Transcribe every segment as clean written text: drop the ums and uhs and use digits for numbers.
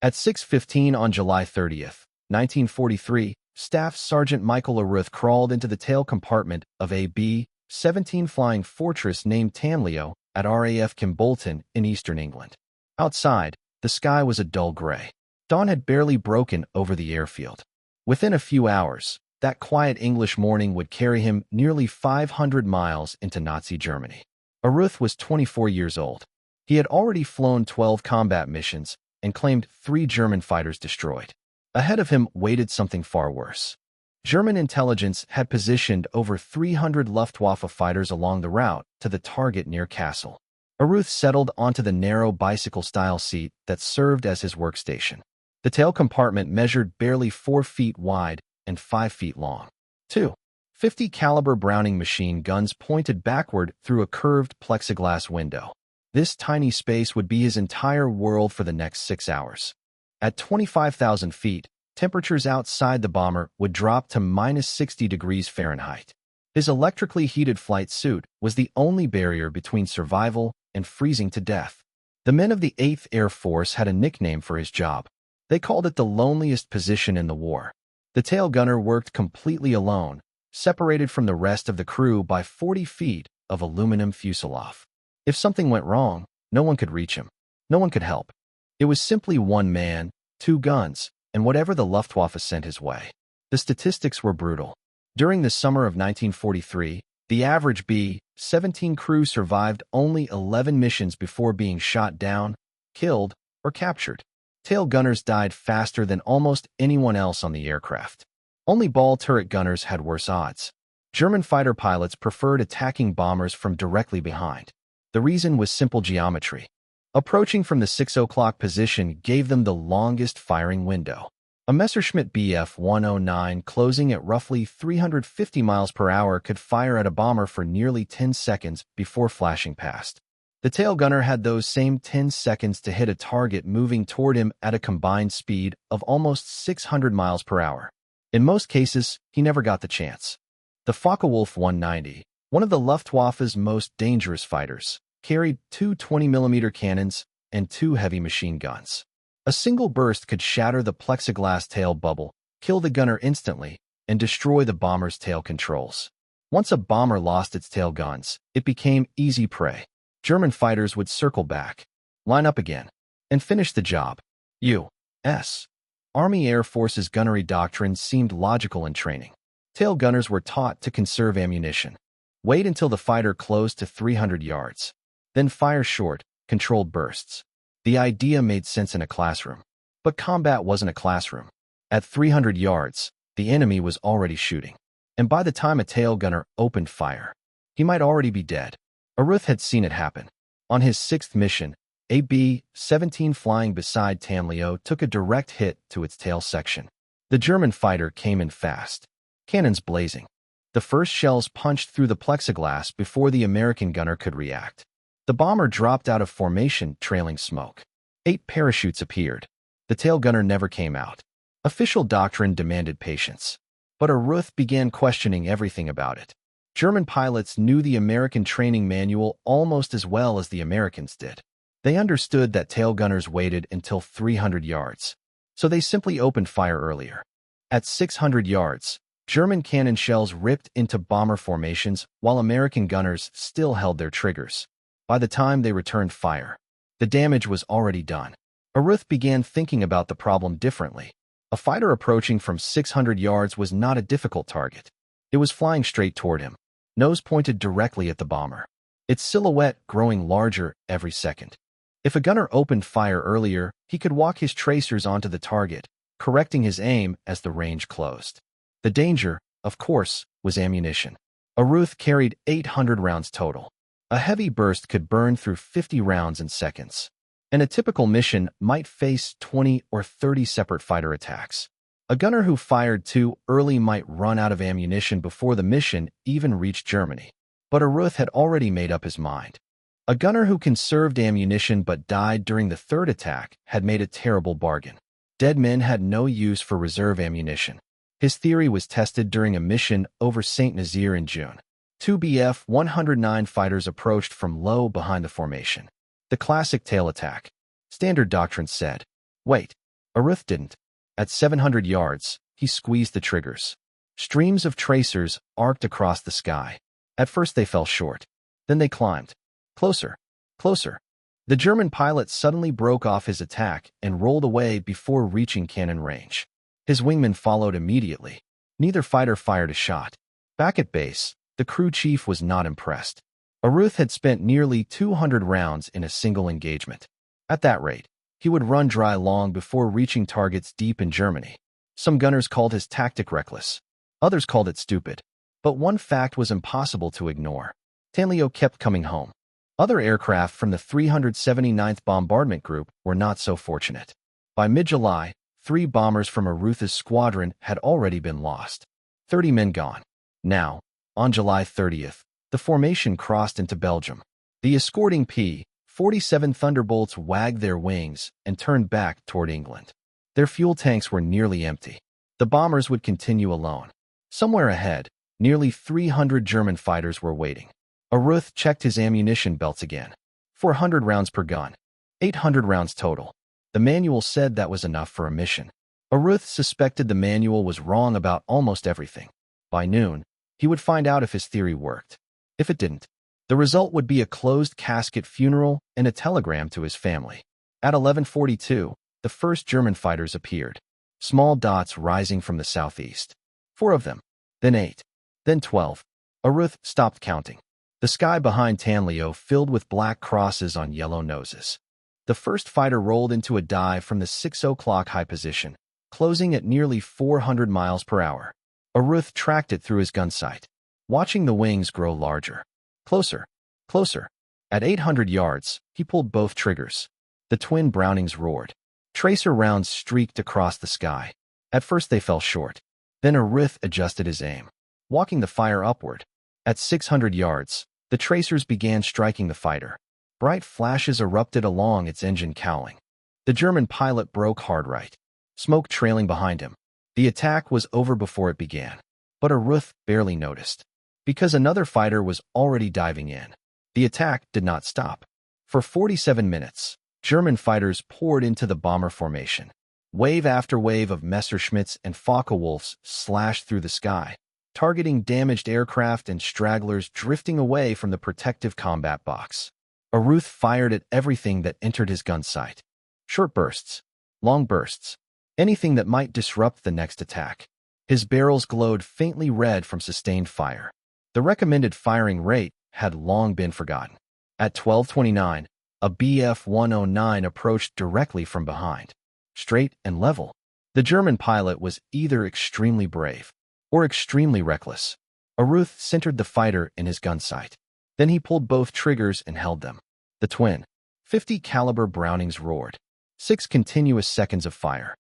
At 6:15 on July 30th, 1943, Staff Sergeant Michael Aruth crawled into the tail compartment of a B-17 flying fortress named Tamleo at RAF Kimbolton in eastern England. Outside, the sky was a dull gray. Dawn had barely broken over the airfield. Within a few hours, that quiet English morning would carry him nearly 500 miles into Nazi Germany. Aruth was 24 years old. He had already flown 12 combat missions and claimed 3 German fighters destroyed. Ahead of him waited something far worse. German intelligence had positioned over 300 Luftwaffe fighters along the route to the target near Kassel. Aruth settled onto the narrow bicycle-style seat that served as his workstation. The tail compartment measured barely 4 feet wide and 5 feet long. 2 .50 caliber Browning machine guns pointed backward through a curved plexiglass window. This tiny space would be his entire world for the next 6 hours. At 25,000 feet, temperatures outside the bomber would drop to -60 degrees Fahrenheit. His electrically heated flight suit was the only barrier between survival and freezing to death. The men of the 8th Air Force had a nickname for his job. They called it the loneliest position in the war. The tail gunner worked completely alone, separated from the rest of the crew by 40 feet of aluminum fuselage. If something went wrong, no one could reach him. No one could help. It was simply one man, 2 guns, and whatever the Luftwaffe sent his way. The statistics were brutal. During the summer of 1943, the average B-17 crew survived only 11 missions before being shot down, killed, or captured. Tail gunners died faster than almost anyone else on the aircraft. Only ball turret gunners had worse odds. German fighter pilots preferred attacking bombers from directly behind. The reason was simple geometry. Approaching from the 6 o'clock position gave them the longest firing window. A Messerschmitt Bf 109 closing at roughly 350 miles per hour could fire at a bomber for nearly 10 seconds before flashing past. The tail gunner had those same 10 seconds to hit a target moving toward him at a combined speed of almost 600 miles per hour. In most cases, he never got the chance. The Focke-Wulf 190, one of the Luftwaffe's most dangerous fighters, carried 2 20mm cannons and 2 heavy machine guns. A single burst could shatter the plexiglass tail bubble, kill the gunner instantly, and destroy the bomber's tail controls. Once a bomber lost its tail guns, it became easy prey. German fighters would circle back, line up again, and finish the job. U.S. Army Air Force's gunnery doctrine seemed logical in training. Tail gunners were taught to conserve ammunition. Wait until the fighter closed to 300 yards. Then fire short, controlled bursts. The idea made sense in a classroom. But combat wasn't a classroom. At 300 yards, the enemy was already shooting. And by the time a tail gunner opened fire, he might already be dead. Aruth had seen it happen. On his 6th mission, a B-17 flying beside Tamleo took a direct hit to its tail section. The German fighter came in fast, cannons blazing. The first shells punched through the plexiglass before the American gunner could react. The bomber dropped out of formation, trailing smoke. 8 parachutes appeared. The tail gunner never came out. Official doctrine demanded patience. But Aruth began questioning everything about it. German pilots knew the American training manual almost as well as the Americans did. They understood that tail gunners waited until 300 yards, so they simply opened fire earlier. At 600 yards, German cannon shells ripped into bomber formations while American gunners still held their triggers. By the time they returned fire, the damage was already done. Aruth began thinking about the problem differently. A fighter approaching from 600 yards was not a difficult target. It was flying straight toward him, nose pointed directly at the bomber, its silhouette growing larger every second. If a gunner opened fire earlier, he could walk his tracers onto the target, correcting his aim as the range closed. The danger, of course, was ammunition. Aruth carried 800 rounds total. A heavy burst could burn through 50 rounds in seconds, and a typical mission might face 20 or 30 separate fighter attacks. A gunner who fired too early might run out of ammunition before the mission even reached Germany. But Aruth had already made up his mind. A gunner who conserved ammunition but died during the 3rd attack had made a terrible bargain. Dead men had no use for reserve ammunition. His theory was tested during a mission over St. Nazaire in June. 2 Bf 109 fighters approached from low behind the formation. The classic tail attack. Standard doctrine said, "Wait, Aruth didn't. At 700 yards, he squeezed the triggers. Streams of tracers arced across the sky. At first they fell short. Then they climbed. Closer. Closer. The German pilot suddenly broke off his attack and rolled away before reaching cannon range. His wingmen followed immediately. Neither fighter fired a shot. Back at base, the crew chief was not impressed. Aruth had spent nearly 200 rounds in a single engagement. At that rate, he would run dry long before reaching targets deep in Germany. Some gunners called his tactic reckless. Others called it stupid. But one fact was impossible to ignore. Tanlio kept coming home. Other aircraft from the 379th Bombardment Group were not so fortunate. By mid-July, 3 bombers from Aruth's squadron had already been lost. 30 men gone. Now, on July 30th, the formation crossed into Belgium. The escorting P-47 Thunderbolts wagged their wings and turned back toward England. Their fuel tanks were nearly empty. The bombers would continue alone. Somewhere ahead, nearly 300 German fighters were waiting. Aruth checked his ammunition belts again. 400 rounds per gun. 800 rounds total. The manual said that was enough for a mission. Aruth suspected the manual was wrong about almost everything. By noon, he would find out if his theory worked. If it didn't, the result would be a closed casket funeral and a telegram to his family. At 11:42, the first German fighters appeared. Small dots rising from the southeast. 4 of them. Then 8. Then 12. Aruth stopped counting. The sky behind Tanlio filled with black crosses on yellow noses. The first fighter rolled into a dive from the 6 o'clock high position, closing at nearly 400 miles per hour. Aruth tracked it through his gun sight, watching the wings grow larger. Closer. Closer. At 800 yards, he pulled both triggers. The twin Brownings roared. Tracer rounds streaked across the sky. At first they fell short. Then Aruth adjusted his aim, walking the fire upward. At 600 yards, the tracers began striking the fighter. Bright flashes erupted along its engine cowling. The German pilot broke hard right, smoke trailing behind him. The attack was over before it began. But Aruth barely noticed, because another fighter was already diving in. The attack did not stop. For 47 minutes, German fighters poured into the bomber formation. Wave after wave of Messerschmitts and Focke-Wulfs slashed through the sky, targeting damaged aircraft and stragglers drifting away from the protective combat box. Aruth fired at everything that entered his gun sight. Short bursts, long bursts, anything that might disrupt the next attack. His barrels glowed faintly red from sustained fire. The recommended firing rate had long been forgotten. At 12:29, a Bf-109 approached directly from behind. Straight and level. The German pilot was either extremely brave or extremely reckless. Aruth centered the fighter in his gun sight. Then he pulled both triggers and held them. The twin .50 caliber Brownings roared. 6 continuous seconds of fire.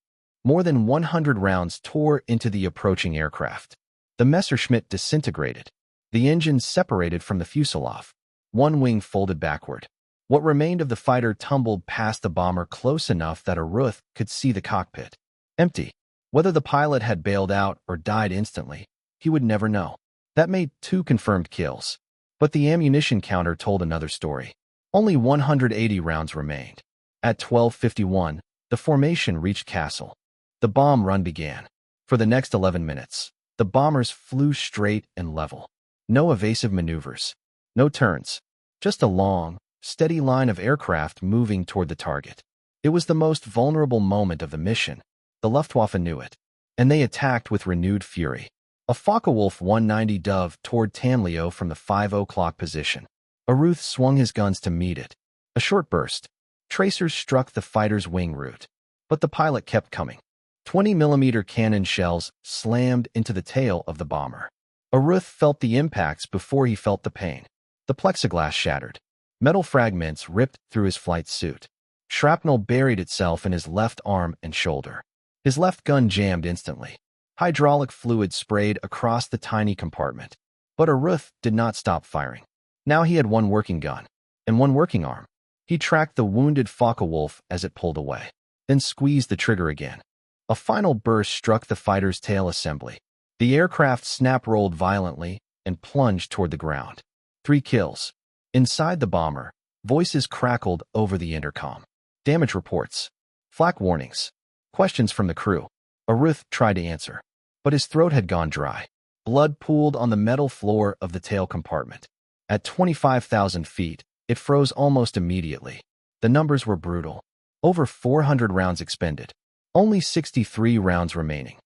More than 100 rounds tore into the approaching aircraft. The Messerschmitt disintegrated. The engine separated from the fuselage. One wing folded backward. What remained of the fighter tumbled past the bomber close enough that Aruth could see the cockpit. Empty. Whether the pilot had bailed out or died instantly, he would never know. That made 2 confirmed kills. But the ammunition counter told another story. Only 180 rounds remained. At 12:51, the formation reached Kassel. The bomb run began. For the next 11 minutes, the bombers flew straight and level. No evasive maneuvers. No turns. Just a long, steady line of aircraft moving toward the target. It was the most vulnerable moment of the mission. The Luftwaffe knew it, and they attacked with renewed fury. A Focke-Wulf 190 dove toward Tanlio from the 5 o'clock position. Aruth swung his guns to meet it. A short burst. Tracers struck the fighter's wing root. But the pilot kept coming. 20mm cannon shells slammed into the tail of the bomber. Aruth felt the impacts before he felt the pain. The plexiglass shattered. Metal fragments ripped through his flight suit. Shrapnel buried itself in his left arm and shoulder. His left gun jammed instantly. Hydraulic fluid sprayed across the tiny compartment. But Aruth did not stop firing. Now he had one working gun and one working arm. He tracked the wounded Focke-Wulf as it pulled away, then squeezed the trigger again. A final burst struck the fighter's tail assembly. The aircraft snap-rolled violently and plunged toward the ground. 3 kills. Inside the bomber, voices crackled over the intercom. Damage reports. Flak warnings. Questions from the crew. Aruth tried to answer, but his throat had gone dry. Blood pooled on the metal floor of the tail compartment. At 25,000 feet, it froze almost immediately. The numbers were brutal. Over 400 rounds expended. Only 63 rounds remaining.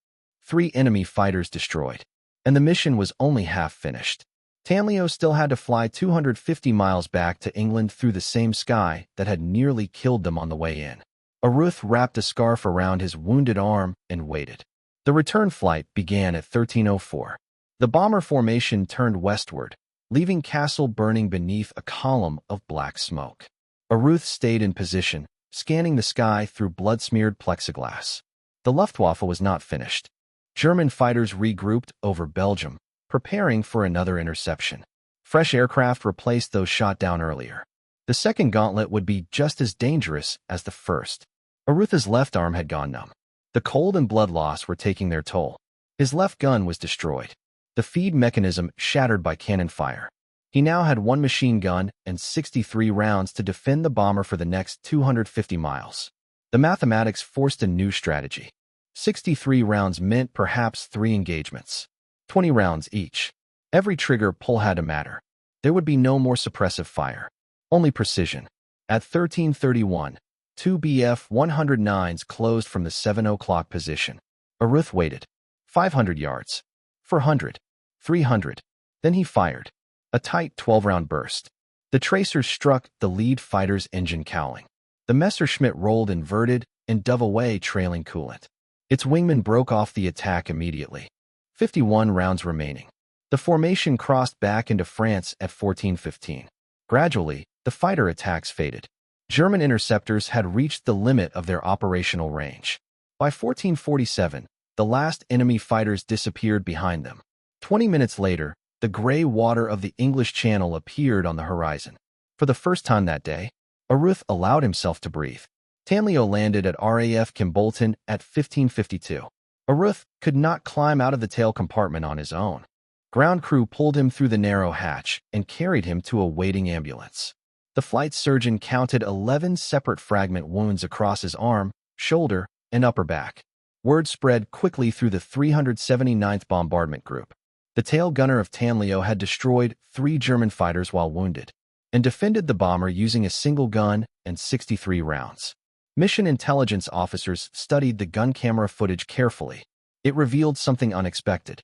3 enemy fighters destroyed. And the mission was only half finished. Tamlio still had to fly 250 miles back to England through the same sky that had nearly killed them on the way in. Aruth wrapped a scarf around his wounded arm and waited. The return flight began at 13:04. The bomber formation turned westward, leaving Castle burning beneath a column of black smoke. Aruth stayed in position, scanning the sky through blood-smeared plexiglass. The Luftwaffe was not finished. German fighters regrouped over Belgium, preparing for another interception. Fresh aircraft replaced those shot down earlier. The second gauntlet would be just as dangerous as the first. Aruth's left arm had gone numb. The cold and blood loss were taking their toll. His left gun was destroyed. The feed mechanism shattered by cannon fire. He now had 1 machine gun and 63 rounds to defend the bomber for the next 250 miles. The mathematics forced a new strategy. 63 rounds meant perhaps 3 engagements. 20 rounds each. Every trigger pull had to matter. There would be no more suppressive fire. Only precision. At 13:31, 2 Bf-109s closed from the 7 o'clock position. Aruth waited. 500 yards. 400. 300. Then he fired. A tight 12-round burst. The tracers struck the lead fighter's engine cowling. The Messerschmitt rolled inverted and dove away, trailing coolant. Its wingman broke off the attack immediately. 51 rounds remaining. The formation crossed back into France at 14:15. Gradually, the fighter attacks faded. German interceptors had reached the limit of their operational range. By 14:47, the last enemy fighters disappeared behind them. 20 minutes later, the gray water of the English Channel appeared on the horizon. For the first time that day, Aruth allowed himself to breathe. Tamlio landed at RAF Kimbolton at 15:52. Aruth could not climb out of the tail compartment on his own. Ground crew pulled him through the narrow hatch and carried him to a waiting ambulance. The flight surgeon counted 11 separate fragment wounds across his arm, shoulder, and upper back. Word spread quickly through the 379th Bombardment Group. The tail gunner of Tamlio had destroyed 3 German fighters while wounded, and defended the bomber using a single gun and 63 rounds. Mission intelligence officers studied the gun camera footage carefully. It revealed something unexpected.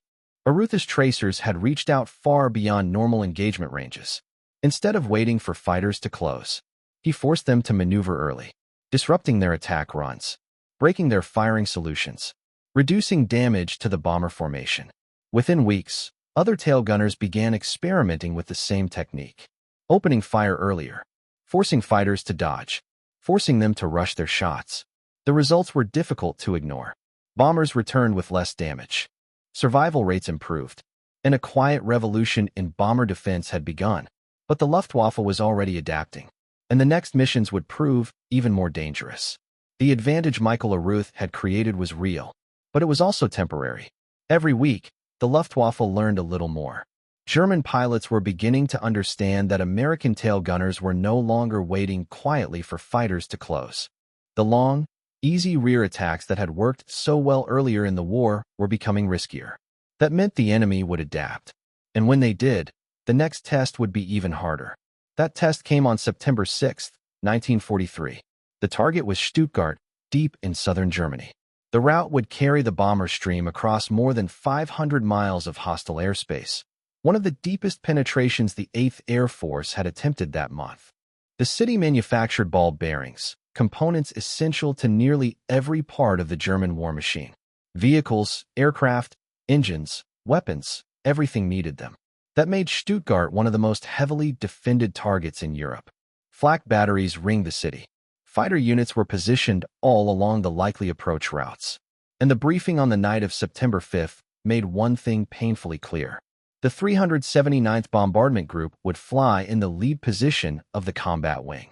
Aruth's tracers had reached out far beyond normal engagement ranges. Instead of waiting for fighters to close, he forced them to maneuver early, disrupting their attack runs, breaking their firing solutions, reducing damage to the bomber formation. Within weeks, other tail gunners began experimenting with the same technique, opening fire earlier, forcing fighters to dodge, forcing them to rush their shots. The results were difficult to ignore. Bombers returned with less damage. Survival rates improved, and a quiet revolution in bomber defense had begun. But the Luftwaffe was already adapting, and the next missions would prove even more dangerous. The advantage Michael Aruth had created was real, but it was also temporary. Every week, the Luftwaffe learned a little more. German pilots were beginning to understand that American tail gunners were no longer waiting quietly for fighters to close. The long, easy rear attacks that had worked so well earlier in the war were becoming riskier. That meant the enemy would adapt. And when they did, the next test would be even harder. That test came on September 6, 1943. The target was Stuttgart, deep in southern Germany. The route would carry the bomber stream across more than 500 miles of hostile airspace, one of the deepest penetrations the 8th Air Force had attempted that month. The city manufactured ball bearings, components essential to nearly every part of the German war machine. Vehicles, aircraft, engines, weapons, everything needed them. That made Stuttgart one of the most heavily defended targets in Europe. Flak batteries ringed the city. Fighter units were positioned all along the likely approach routes. And the briefing on the night of September 5th made one thing painfully clear. The 379th Bombardment Group would fly in the lead position of the combat wing.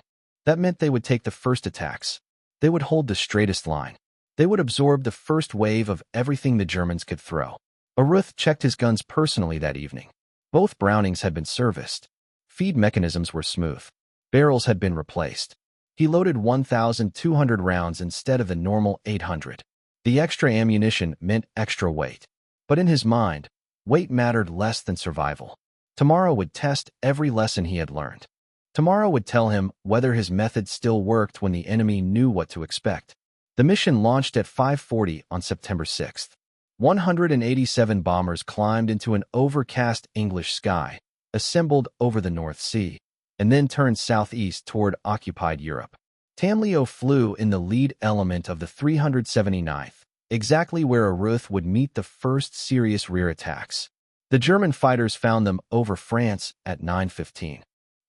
That meant they would take the first attacks. They would hold the straightest line. They would absorb the first wave of everything the Germans could throw. Aruth checked his guns personally that evening. Both Brownings had been serviced. Feed mechanisms were smooth. Barrels had been replaced. He loaded 1,200 rounds instead of the normal 800. The extra ammunition meant extra weight. But in his mind, weight mattered less than survival. Tomorrow would test every lesson he had learned. Tomorrow would tell him whether his method still worked when the enemy knew what to expect. The mission launched at 5:40 on September 6th. 187 bombers climbed into an overcast English sky, assembled over the North Sea, and then turned southeast toward occupied Europe. Tamlio flew in the lead element of the 379th, exactly where Aruth would meet the first serious rear attacks. The German fighters found them over France at 9:15.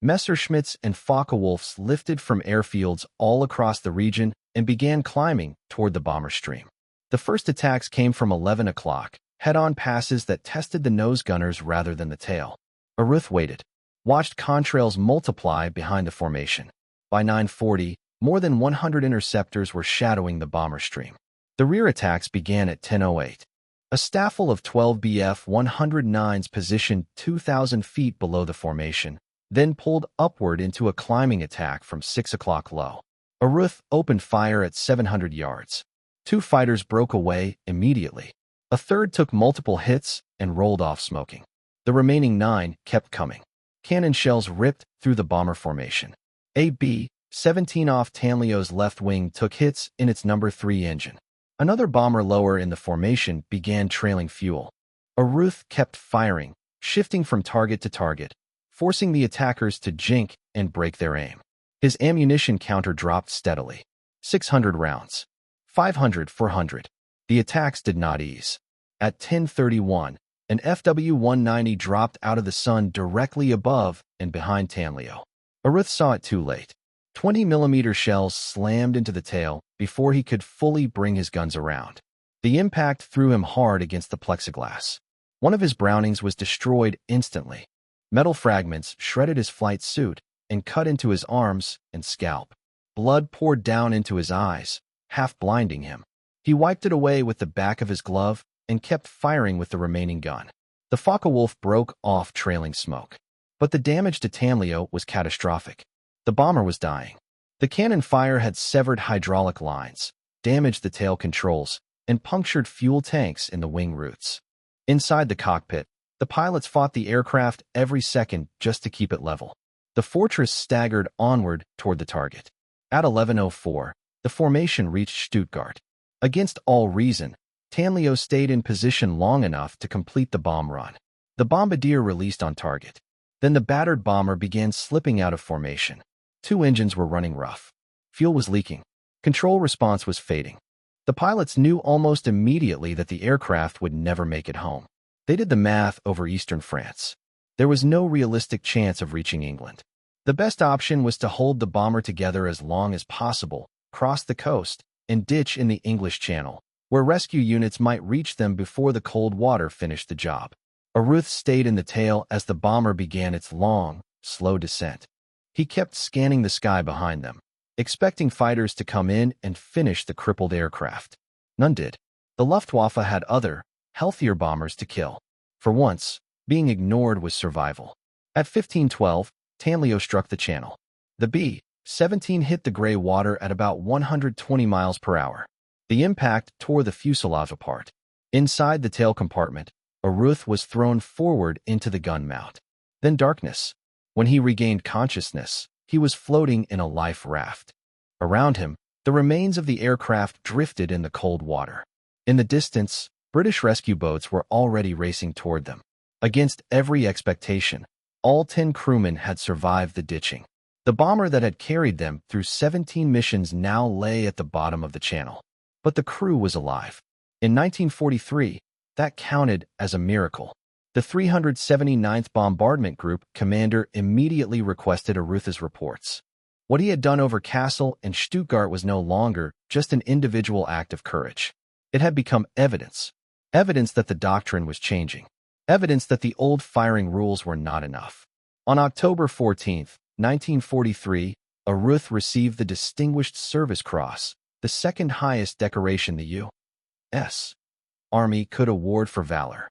Messerschmitts and Focke-Wulfs lifted from airfields all across the region and began climbing toward the bomber stream. The first attacks came from 11 o'clock, head-on passes that tested the nose gunners rather than the tail. Aruth waited, watched contrails multiply behind the formation. By 9:40, more than 100 interceptors were shadowing the bomber stream. The rear attacks began at 10:08. A staffel of 12 Bf-109s positioned 2,000 feet below the formation, then pulled upward into a climbing attack from 6 o'clock low. Aruth opened fire at 700 yards. 2 fighters broke away immediately. A third took multiple hits and rolled off smoking. The remaining 9 kept coming. Cannon shells ripped through the bomber formation. A B-17 off Tamlio's left wing took hits in its number 3 engine. Another bomber lower in the formation began trailing fuel. Aruth kept firing, shifting from target to target, forcing the attackers to jink and break their aim. His ammunition counter dropped steadily. 600 rounds. 500, 400. The attacks did not ease. At 10:31, an FW-190 dropped out of the sun directly above and behind Tamlio. Aruth saw it too late. 20mm shells slammed into the tail before he could fully bring his guns around. The impact threw him hard against the plexiglass. One of his Brownings was destroyed instantly. Metal fragments shredded his flight suit and cut into his arms and scalp. Blood poured down into his eyes, half blinding him. He wiped it away with the back of his glove and kept firing with the remaining gun. The Focke-Wulf broke off trailing smoke. But the damage to Tamlio was catastrophic. The bomber was dying. The cannon fire had severed hydraulic lines, damaged the tail controls, and punctured fuel tanks in the wing roots. Inside the cockpit, the pilots fought the aircraft every second just to keep it level. The Fortress staggered onward toward the target. At 11:04, the formation reached Stuttgart. Against all reason, Tamlio stayed in position long enough to complete the bomb run. The bombardier released on target. Then the battered bomber began slipping out of formation. 2 engines were running rough. Fuel was leaking. Control response was fading. The pilots knew almost immediately that the aircraft would never make it home. They did the math over eastern France. There was no realistic chance of reaching England. The best option was to hold the bomber together as long as possible, cross the coast, and ditch in the English Channel, where rescue units might reach them before the cold water finished the job. Aruth stayed in the tail as the bomber began its long, slow descent. He kept scanning the sky behind them, expecting fighters to come in and finish the crippled aircraft. None did. The Luftwaffe had other, healthier bombers to kill. For once, being ignored was survival. At 15:12, Tamlio struck the channel. The B-17 hit the gray water at about 120 miles per hour. The impact tore the fuselage apart. Inside the tail compartment, Aruth was thrown forward into the gun mount. Then darkness. When he regained consciousness, he was floating in a life raft. Around him, the remains of the aircraft drifted in the cold water. In the distance, British rescue boats were already racing toward them. Against every expectation, all 10 crewmen had survived the ditching. The bomber that had carried them through 17 missions now lay at the bottom of the channel. But the crew was alive. In 1943, that counted as a miracle. The 379th Bombardment Group commander immediately requested Aruth's reports. What he had done over Kassel and Stuttgart was no longer just an individual act of courage. It had become evidence. Evidence that the doctrine was changing. Evidence that the old firing rules were not enough. On October 14, 1943, Aruth received the Distinguished Service Cross, the second highest decoration the U.S. Army could award for valor.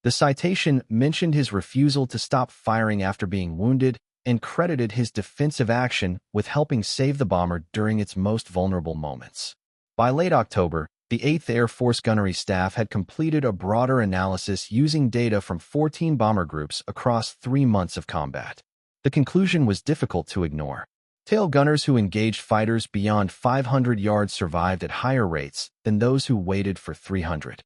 The citation mentioned his refusal to stop firing after being wounded and credited his defensive action with helping save the bomber during its most vulnerable moments. By late October, the 8th Air Force gunnery staff had completed a broader analysis using data from 14 bomber groups across 3 months of combat. The conclusion was difficult to ignore. Tail gunners who engaged fighters beyond 500 yards survived at higher rates than those who waited for 300.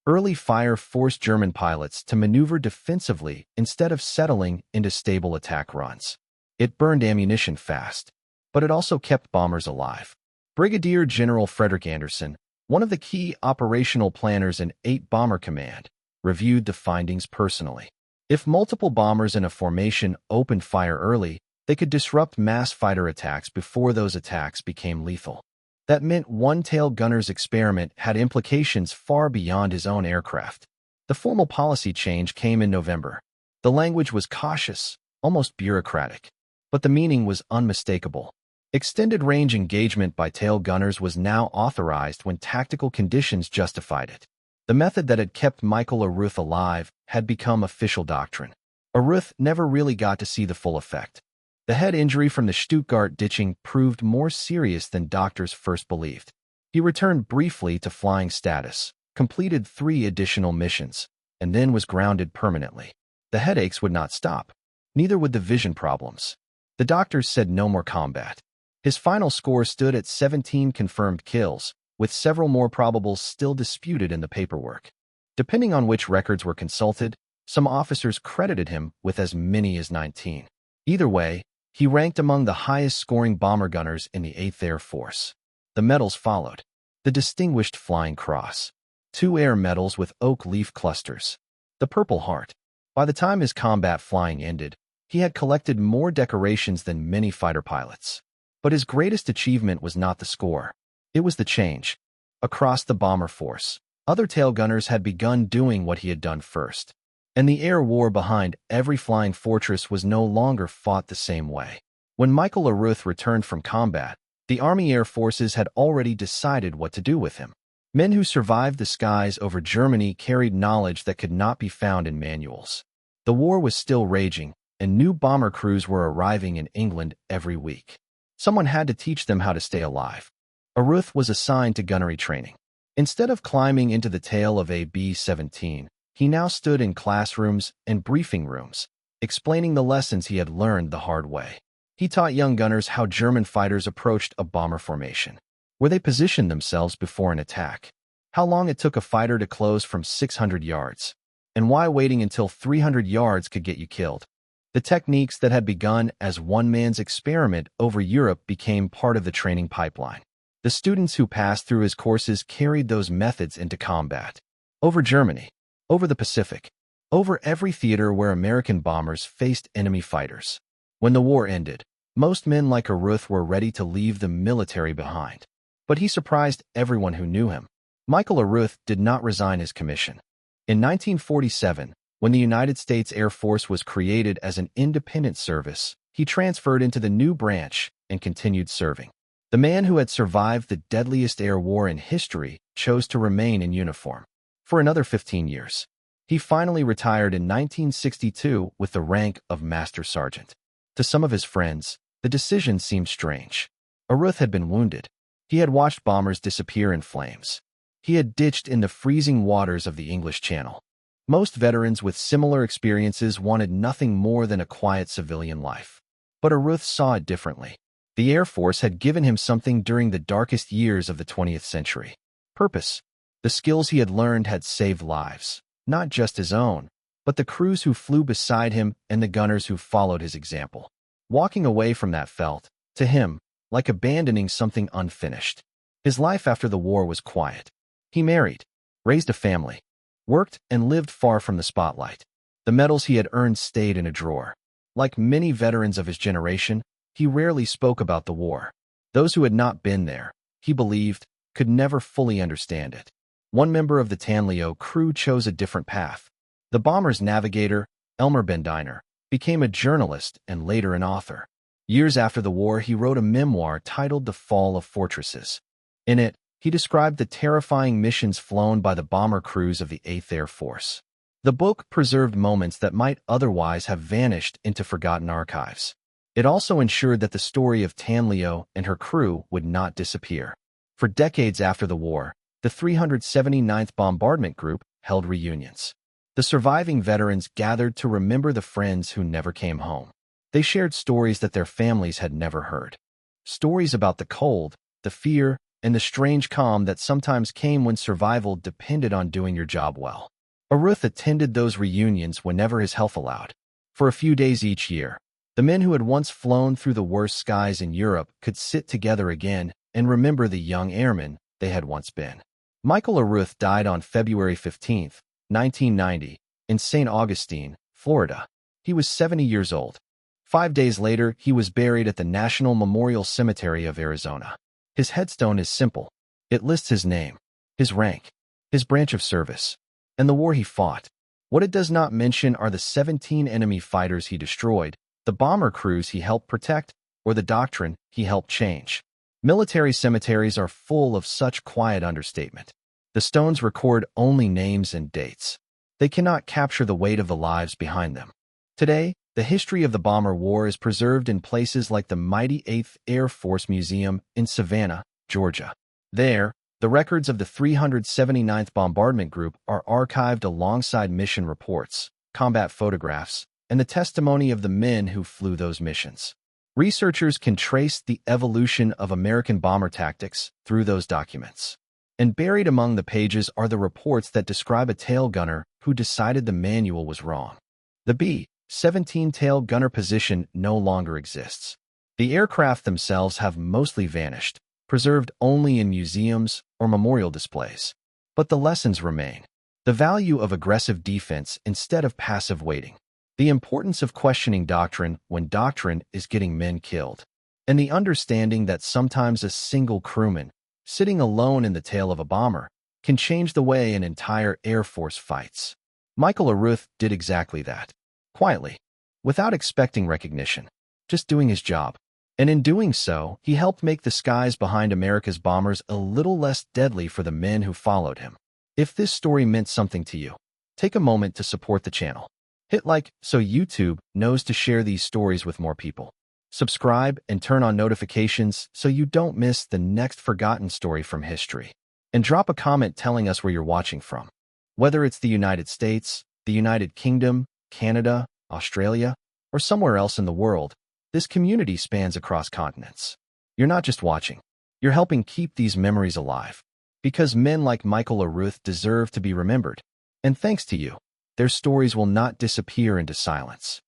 Early fire forced German pilots to maneuver defensively instead of settling into stable attack runs. It burned ammunition fast, but it also kept bombers alive. Brigadier General Frederick Anderson, one of the key operational planners in 8 Bomber Command, reviewed the findings personally. If multiple bombers in a formation opened fire early, they could disrupt mass fighter attacks before those attacks became lethal. That meant one tail gunner's experiment had implications far beyond his own aircraft. The formal policy change came in November. The language was cautious, almost bureaucratic, but the meaning was unmistakable. Extended-range engagement by tail gunners was now authorized when tactical conditions justified it. The method that had kept Michael Aruth alive had become official doctrine. Aruth never really got to see the full effect. The head injury from the Stuttgart ditching proved more serious than doctors first believed. He returned briefly to flying status, completed 3 additional missions, and then was grounded permanently. The headaches would not stop. Neither would the vision problems. The doctors said no more combat. His final score stood at 17 confirmed kills, with several more probables still disputed in the paperwork. Depending on which records were consulted, some officers credited him with as many as 19. Either way, he ranked among the highest-scoring bomber gunners in the 8th Air Force. The medals followed. The Distinguished Flying Cross, 2 air medals with oak leaf clusters, the Purple Heart. By the time his combat flying ended, he had collected more decorations than many fighter pilots. But his greatest achievement was not the score. It was the change. Across the bomber force, other tail gunners had begun doing what he had done first. And the air war behind every flying fortress was no longer fought the same way. When Michael Aruth returned from combat, the Army Air Forces had already decided what to do with him. Men who survived the skies over Germany carried knowledge that could not be found in manuals. The war was still raging, and new bomber crews were arriving in England every week. Someone had to teach them how to stay alive. Aruth was assigned to gunnery training. Instead of climbing into the tail of a B-17, he now stood in classrooms and briefing rooms, explaining the lessons he had learned the hard way. He taught young gunners how German fighters approached a bomber formation, where they positioned themselves before an attack, how long it took a fighter to close from 600 yards, and why waiting until 300 yards could get you killed. The techniques that had begun as one man's experiment over Europe became part of the training pipeline. The students who passed through his courses carried those methods into combat. Over Germany, over the Pacific, over every theater where American bombers faced enemy fighters. When the war ended, most men like Aruth were ready to leave the military behind. But he surprised everyone who knew him. Michael Aruth did not resign his commission. In 1947, when the United States Air Force was created as an independent service, he transferred into the new branch and continued serving. The man who had survived the deadliest air war in history chose to remain in uniform for another 15 years. He finally retired in 1962 with the rank of Master Sergeant. To some of his friends, the decision seemed strange. Aruth had been wounded. He had watched bombers disappear in flames. He had ditched in the freezing waters of the English Channel. Most veterans with similar experiences wanted nothing more than a quiet civilian life. But Aruth saw it differently. The Air Force had given him something during the darkest years of the 20th century. Purpose. The skills he had learned had saved lives, not just his own, but the crews who flew beside him and the gunners who followed his example. Walking away from that felt, to him, like abandoning something unfinished. His life after the war was quiet. He married, raised a family, worked and lived far from the spotlight. The medals he had earned stayed in a drawer. Like many veterans of his generation, he rarely spoke about the war. Those who had not been there, he believed, could never fully understand it. One member of the Tanlio crew chose a different path. The bomber's navigator, Elmer Bendiner, became a journalist and later an author. Years after the war, he wrote a memoir titled The Fall of Fortresses. In it, he described the terrifying missions flown by the bomber crews of the 8th Air Force. The book preserved moments that might otherwise have vanished into forgotten archives. It also ensured that the story of Tan Leo and her crew would not disappear. For decades after the war, the 379th Bombardment Group held reunions. The surviving veterans gathered to remember the friends who never came home. They shared stories that their families had never heard. Stories about the cold, the fear, and the strange calm that sometimes came when survival depended on doing your job well. Aruth attended those reunions whenever his health allowed. For a few days each year, the men who had once flown through the worst skies in Europe could sit together again and remember the young airmen they had once been. Michael Aruth died on February 15, 1990, in St. Augustine, Florida. He was 70 years old. 5 days later, he was buried at the National Memorial Cemetery of Arizona. His headstone is simple. It lists his name, his rank, his branch of service, and the war he fought. What it does not mention are the 17 enemy fighters he destroyed, the bomber crews he helped protect, or the doctrine he helped change. Military cemeteries are full of such quiet understatement. The stones record only names and dates. They cannot capture the weight of the lives behind them. Today, the history of the bomber war is preserved in places like the mighty 8th Air Force Museum in Savannah, Georgia. There, the records of the 379th Bombardment Group are archived alongside mission reports, combat photographs, and the testimony of the men who flew those missions. Researchers can trace the evolution of American bomber tactics through those documents. And buried among the pages are the reports that describe a tail gunner who decided the manual was wrong. The B-17 tail gunner position no longer exists. The aircraft themselves have mostly vanished, preserved only in museums or memorial displays. But the lessons remain. The value of aggressive defense instead of passive waiting. The importance of questioning doctrine when doctrine is getting men killed. And the understanding that sometimes a single crewman, sitting alone in the tail of a bomber, can change the way an entire Air Force fights. Michael Aruth did exactly that. Quietly, without expecting recognition, just doing his job. And in doing so, he helped make the skies behind America's bombers a little less deadly for the men who followed him. If this story meant something to you, take a moment to support the channel. Hit like so YouTube knows to share these stories with more people. Subscribe and turn on notifications so you don't miss the next forgotten story from history. And drop a comment telling us where you're watching from. Whether it's the United States, the United Kingdom, Canada, Australia, or somewhere else in the world, this community spans across continents. You're not just watching. You're helping keep these memories alive. Because men like Michael Aruth deserve to be remembered. And thanks to you, their stories will not disappear into silence.